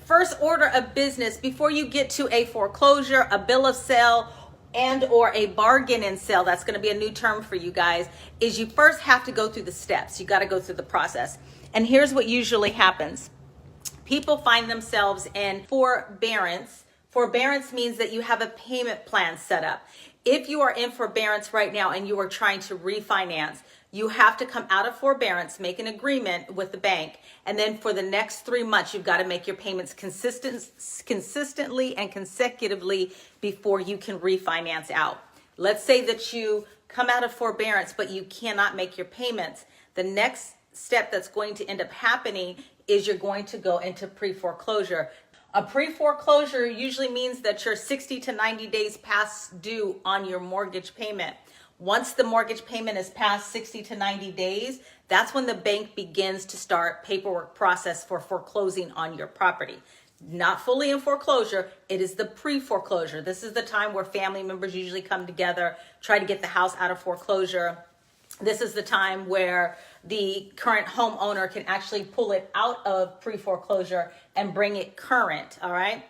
first order of business before you get to a foreclosure, a bill of sale, and or a bargain and sale, that's going to be a new term for you guys, is you first have to go through the steps. You got to go through the process. And here's what usually happens. People find themselves in forbearance. Forbearance means that you have a payment plan set up. If you are in forbearance right now and you are trying to refinance, you have to come out of forbearance, make an agreement with the bank, and then for the next 3 months, you've got to make your payments consistently and consecutively before you can refinance out. Let's say that you come out of forbearance, but you cannot make your payments. The next step that's going to end up happening is you're going to go into pre-foreclosure. A pre-foreclosure usually means that you're 60 to 90 days past due on your mortgage payment. Once the mortgage payment is past 60 to 90 days, that's when the bank begins to start paperwork process for foreclosing on your property. Not fully in foreclosure, it is the pre-foreclosure. This is the time where family members usually come together, try to get the house out of foreclosure. This is the time where the current homeowner can actually pull it out of pre-foreclosure and bring it current, all right?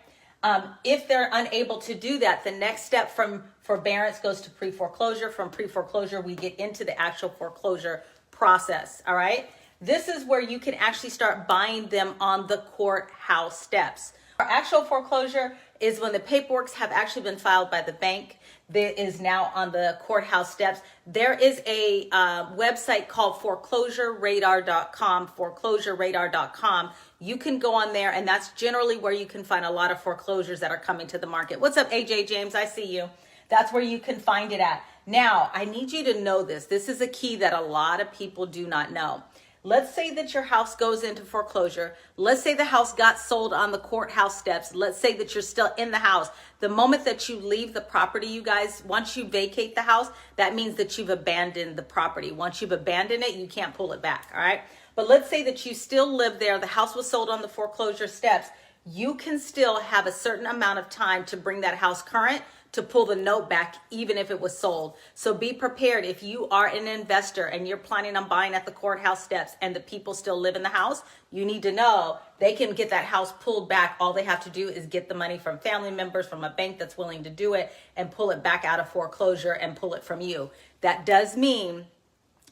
If they're unable to do that, the next step from forbearance goes to pre-foreclosure. From pre-foreclosure, we get into the actual foreclosure process, all right? This is where you can actually start buying them on the courthouse steps. Our actual foreclosure is when the paperwork have actually been filed by the bank. That is now on the courthouse steps. There is a website called foreclosureradar.com, foreclosureradar.com. You can go on there, and that's generally where you can find a lot of foreclosures that are coming to the market. What's up, AJ James? I see you. That's where you can find it at. Now, I need you to know this. This is a key that a lot of people do not know. Let's say that your house goes into foreclosure. Let's say the house got sold on the courthouse steps. Let's say that you're still in the house. The moment that you leave the property, you guys, once you vacate the house, that means that you've abandoned the property. Once you've abandoned it, you can't pull it back, all right? But let's say that you still live there. The house was sold on the foreclosure steps. You can still have a certain amount of time to bring that house current to pull the note back, even if it was sold. So be prepared. If you are an investor and you're planning on buying at the courthouse steps and the people still live in the house, you need to know they can get that house pulled back. All they have to do is get the money from family members, from a bank that's willing to do it, and pull it back out of foreclosure and pull it from you. That does mean,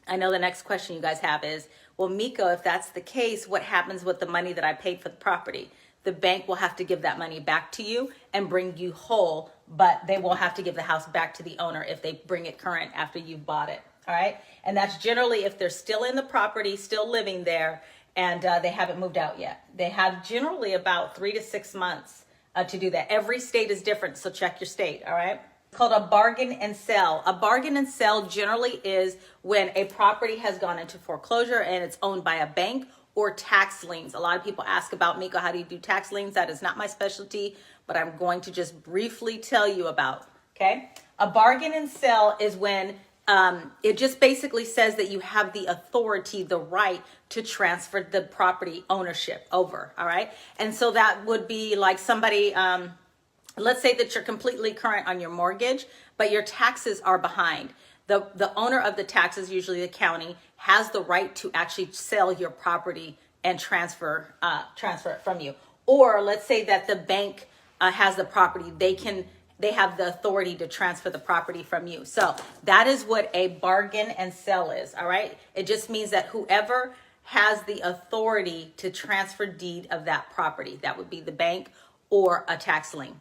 I know the next question you guys have is, well, Miko, if that's the case, what happens with the money that I paid for the property? The bank will have to give that money back to you and bring you whole, but they will have to give the house back to the owner if they bring it current after you've bought it, all right? And that's generally if they're still in the property, still living there, and they haven't moved out yet. They have generally about 3 to 6 months to do that. Every state is different, so check your state, all right? It's called a bargain and sell. A bargain and sell generally is when a property has gone into foreclosure and it's owned by a bank or tax liens. A lot of people ask about, Miko, how do you do tax liens? That is not my specialty, but I'm going to just briefly tell you about, okay? A bargain and sell is when it just basically says that you have the authority, the right to transfer the property ownership over, all right? And so that would be like somebody, let's say that you're completely current on your mortgage, but your taxes are behind. The owner of the taxes, usually the county, has the right to actually sell your property and transfer it from you. Or let's say that the bank has the property. They have the authority to transfer the property from you. So that is what a bargain and sell is, all right? It just means that whoever has the authority to transfer deed of that property, that would be the bank or a tax lien.